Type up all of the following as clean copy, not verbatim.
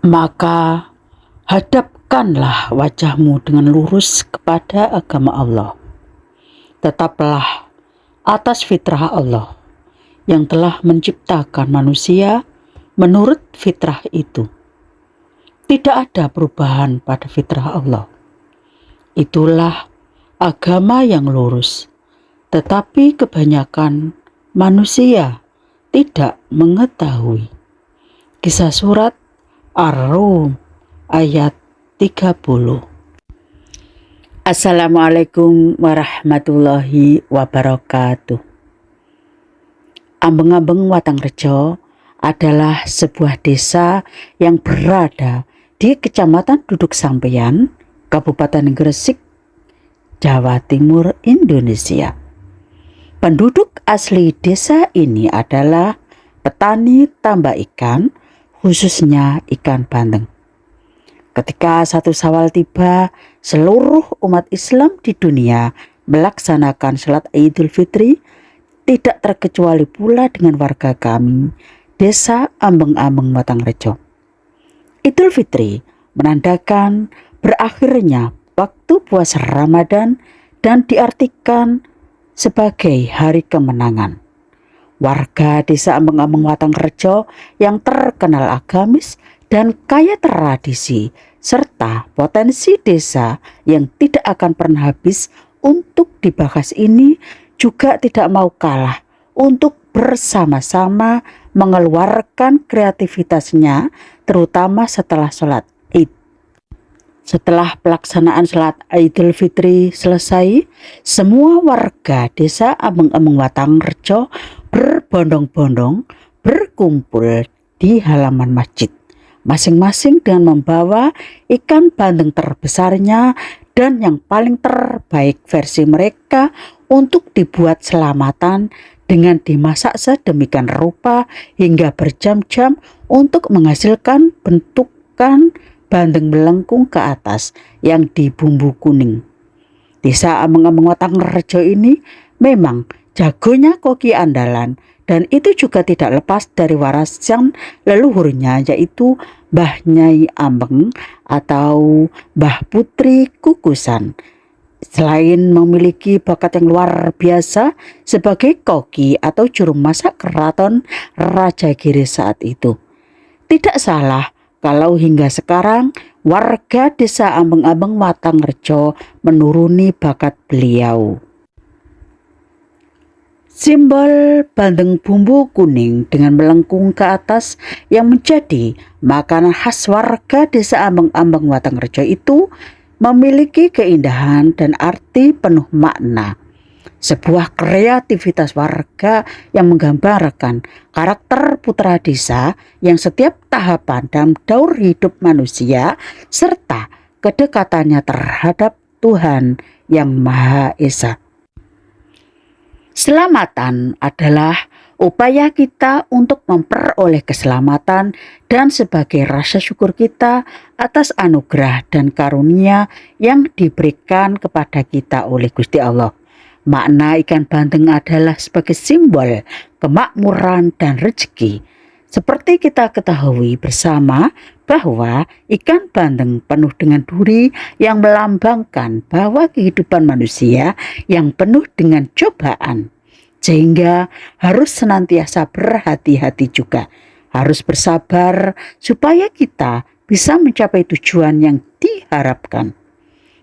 Maka hadapkanlah wajahmu dengan lurus kepada agama Allah. Tetaplah atas fitrah Allah yang telah menciptakan manusia menurut fitrah itu. Tidak ada perubahan pada fitrah Allah. Itulah agama yang lurus, tetapi kebanyakan manusia tidak mengetahui. Kisah surat Ar-Rum ayat 30. Assalamualaikum warahmatullahi wabarakatuh. Ambeng-ambeng Watangrejo adalah sebuah desa yang berada di Kecamatan Duduk Sampeyan, Kabupaten Gresik, Jawa Timur, Indonesia. Penduduk asli desa ini adalah petani tambak ikan, khususnya ikan bandeng. Ketika 1 Syawal tiba, seluruh umat Islam di dunia melaksanakan salat Idul Fitri, tidak terkecuali pula dengan warga kami, desa Ambeng-ambeng Watangrejo. Idul Fitri menandakan berakhirnya waktu puasa Ramadan dan diartikan sebagai hari kemenangan. Warga desa Ambeng-ambeng Watangrejo yang terkenal agamis dan kaya tradisi serta potensi desa yang tidak akan pernah habis untuk dibahas ini juga tidak mau kalah untuk bersama-sama mengeluarkan kreativitasnya, terutama setelah sholat Id. Setelah pelaksanaan salat Idul Fitri selesai, semua warga desa Ambeng-ambeng Watangrejo berbondong-bondong berkumpul di halaman masjid, masing-masing dengan membawa ikan bandeng terbesarnya dan yang paling terbaik versi mereka untuk dibuat selamatan dengan dimasak sedemikian rupa hingga berjam-jam untuk menghasilkan bentukan bandeng melengkung ke atas yang dibumbu kuning. Desa Ambeng-ambeng Watangrejo ini memang jagonya koki andalan, dan itu juga tidak lepas dari warisan leluhurnya, yaitu Mbah Nyai Ambeng atau Mbah Putri Kukusan. Selain memiliki bakat yang luar biasa sebagai koki atau juru masak keraton Raja Giri saat itu, tidak salah kalau hingga sekarang warga desa Ambeng-ambeng Watangrejo menuruni bakat beliau. Simbol bandeng bumbu kuning dengan melengkung ke atas yang menjadi makanan khas warga desa Ambeng-ambeng Watangrejo itu memiliki keindahan dan arti penuh makna. Sebuah kreativitas warga yang menggambarkan karakter putra desa yang setiap tahapan dalam daur hidup manusia serta kedekatannya terhadap Tuhan yang Maha Esa. Selamatan adalah upaya kita untuk memperoleh keselamatan dan sebagai rasa syukur kita atas anugerah dan karunia yang diberikan kepada kita oleh Gusti Allah. Makna ikan bandeng adalah sebagai simbol kemakmuran dan rezeki. Seperti kita ketahui bersama bahwa ikan bandeng penuh dengan duri yang melambangkan bahwa kehidupan manusia yang penuh dengan cobaan. Sehingga harus senantiasa berhati-hati juga. Harus bersabar supaya kita bisa mencapai tujuan yang diharapkan.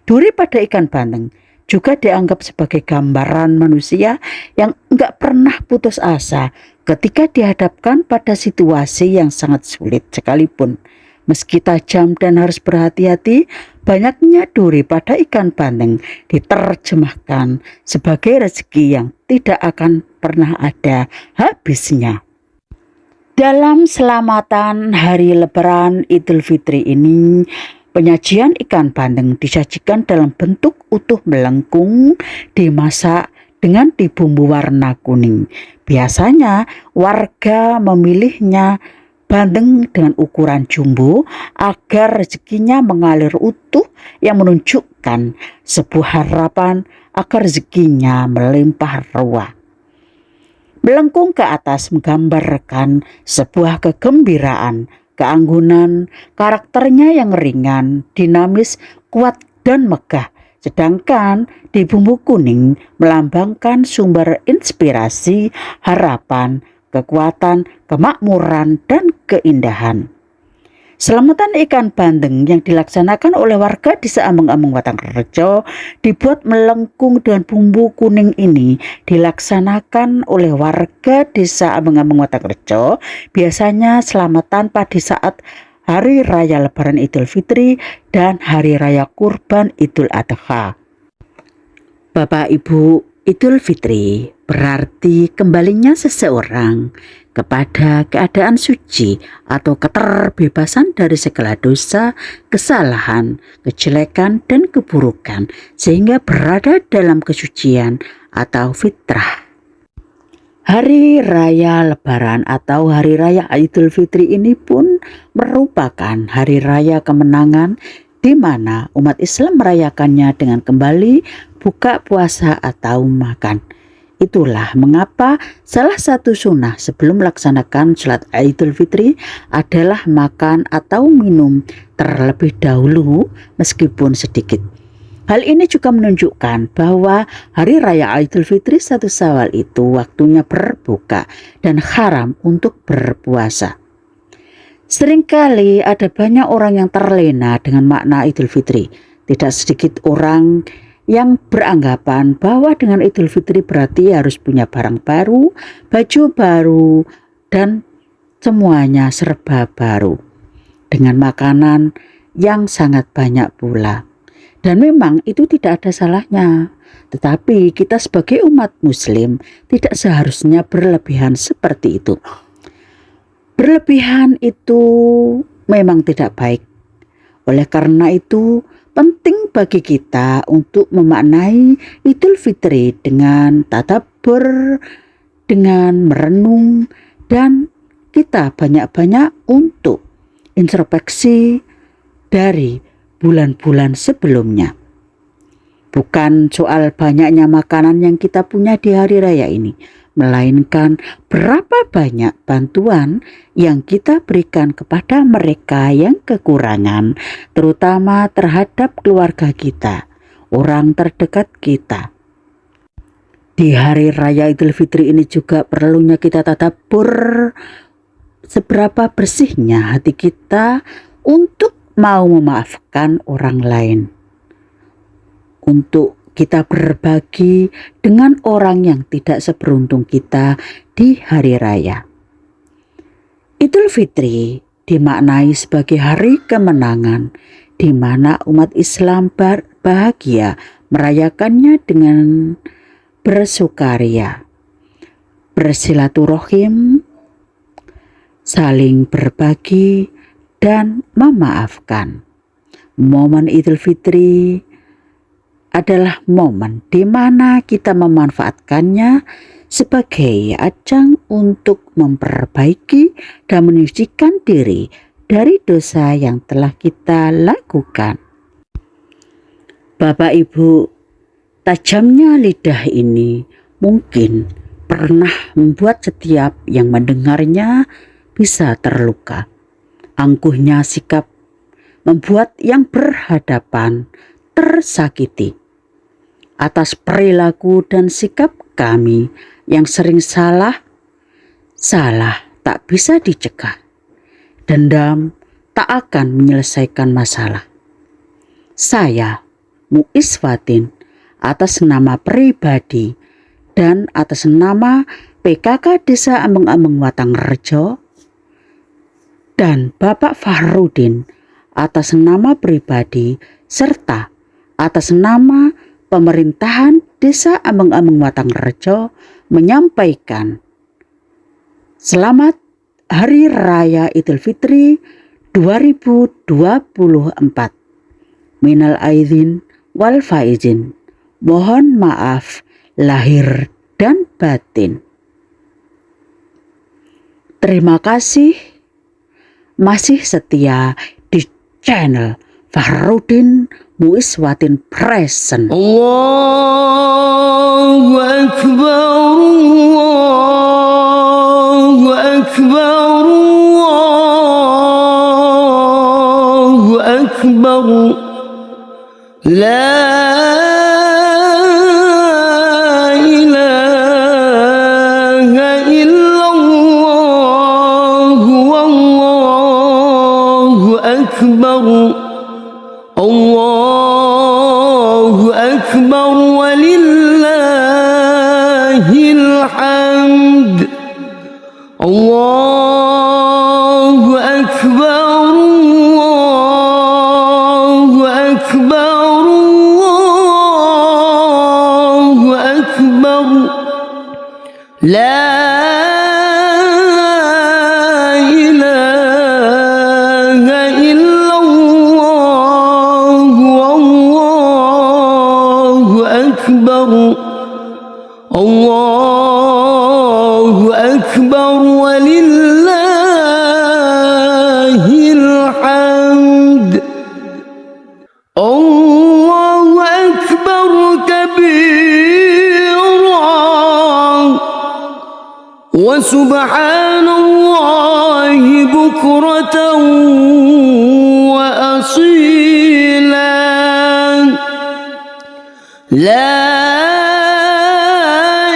Duri pada ikan bandeng juga dianggap sebagai gambaran manusia yang enggak pernah putus asa ketika dihadapkan pada situasi yang sangat sulit sekalipun. Meski tajam dan harus berhati-hati, banyaknya duri pada ikan bandeng diterjemahkan sebagai rezeki yang tidak akan pernah ada habisnya. Dalam selamatan hari Lebaran Idul Fitri ini, penyajian ikan bandeng disajikan dalam bentuk utuh melengkung, dimasak dengan dibumbu warna kuning. Biasanya warga memilihnya bandeng dengan ukuran jumbo agar rezekinya mengalir utuh yang menunjukkan sebuah harapan agar rezekinya melimpah ruah. Melengkung ke atas menggambarkan sebuah kegembiraan keanggunan, karakternya yang ringan, dinamis, kuat, dan megah. Sedangkan di bumbu kuning melambangkan sumber inspirasi, harapan, kekuatan, kemakmuran, dan keindahan. Selamatan ikan bandeng yang dilaksanakan oleh warga Desa Ameng-Ameng Watangrejo dibuat melengkung dengan bumbu kuning ini dilaksanakan oleh warga Desa Ameng-Ameng Watangrejo biasanya selamatan pada saat Hari Raya Lebaran Idul Fitri dan Hari Raya Kurban Idul Adha. Bapak Ibu, Idul Fitri berarti kembalinya seseorang kepada keadaan suci atau keterbebasan dari segala dosa, kesalahan, kejelekan, dan keburukan sehingga berada dalam kesucian atau fitrah. Hari Raya Lebaran atau Hari Raya Idul Fitri ini pun merupakan hari raya kemenangan di mana umat Islam merayakannya dengan kembali buka puasa atau makan. Itulah mengapa salah satu sunnah sebelum melaksanakan sholat Idul Fitri adalah makan atau minum terlebih dahulu meskipun sedikit. Hal ini juga menunjukkan bahwa Hari Raya Idul Fitri 1 Syawal itu waktunya berbuka dan haram untuk berpuasa. Seringkali ada banyak orang yang terlena dengan makna Idul Fitri. Tidak sedikit orang yang beranggapan bahwa dengan Idul Fitri berarti harus punya barang baru, baju baru, dan semuanya serba baru. Dengan makanan yang sangat banyak pula. Dan memang itu tidak ada salahnya. Tetapi kita sebagai umat muslim tidak seharusnya berlebihan seperti itu. Berlebihan itu memang tidak baik. Oleh karena itu penting bagi kita untuk memaknai Idul Fitri dengan tadabbur, dengan merenung, dan kita banyak-banyak untuk introspeksi dari bulan-bulan sebelumnya. Bukan soal banyaknya makanan yang kita punya di hari raya ini, melainkan berapa banyak bantuan yang kita berikan kepada mereka yang kekurangan, terutama terhadap keluarga kita, orang terdekat kita. Di hari raya Idul Fitri ini juga perlunya kita tadabbur seberapa bersihnya hati kita untuk mau memaafkan orang lain, untuk kita berbagi dengan orang yang tidak seberuntung kita di hari raya. Idul Fitri dimaknai sebagai hari kemenangan di mana umat Islam bahagia merayakannya dengan bersukaria, bersilaturahim, saling berbagi, dan memaafkan. Momen Idul Fitri adalah momen di mana kita memanfaatkannya sebagai ajang untuk memperbaiki dan menyucikan diri dari dosa yang telah kita lakukan. Bapak Ibu, tajamnya lidah ini mungkin pernah membuat setiap yang mendengarnya bisa terluka. Angkuhnya sikap membuat yang berhadapan tersakiti. Atas perilaku dan sikap kami yang sering salah tak bisa dicegah. Dendam tak akan menyelesaikan masalah. Saya, Muiz Watin, atas nama pribadi dan atas nama PKK Desa Ameng-Ameng Watangrejo, dan Bapak Fahrudin atas nama pribadi serta atas nama pemerintahan Desa Ameng-Ameng Watangrejo menyampaikan selamat Hari Raya Idul Fitri 2024. Minal aidin wal faizin. Mohon maaf lahir dan batin. Terima kasih masih setia di channel Fahrudin Muiz Watin Present. Allahu Akbar, Allahu. أكبر لا إله إلا الله والله أكبر الله أكبر ولله الحمد الله أكبر الله أكبر الله أكبر لا إله إلا الله والله أكبر الله أكبر ولله الحمد الله أكبر كبيرا وسبحان الله بكرة وأصيلا لا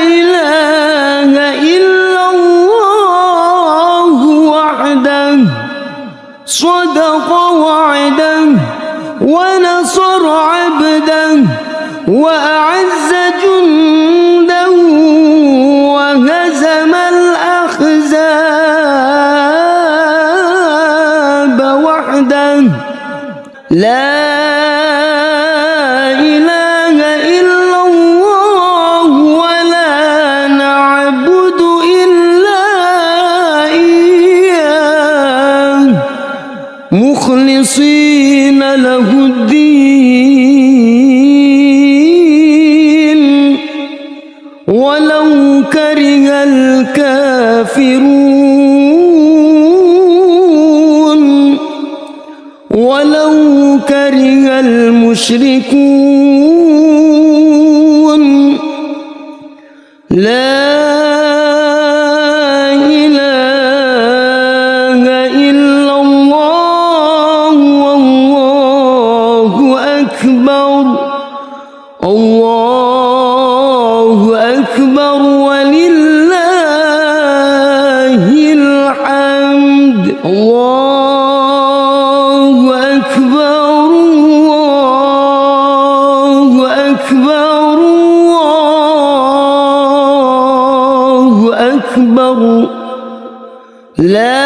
إله إلا الله وحده صدق وعده ونصر عبده وأعز جنده وهزم الأحزاب وحده لا إله إلا الله ولا نعبد إلا إياه مخلصين له الدين ولو كره الكافرون ولو كره المشركون لا إله إلا الله والله أكبر الله أكبر ولله الحمد الله أكبر الله أكبر الله أكبر لا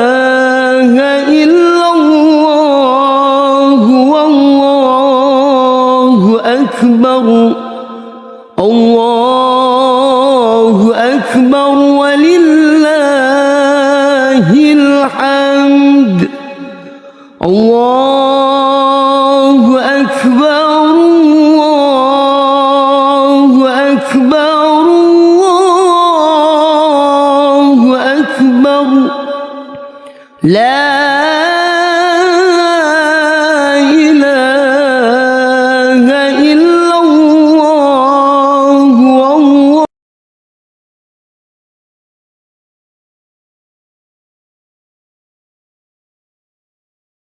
إله إلا الله والله أكبر الله أكبر ولله الحمد الله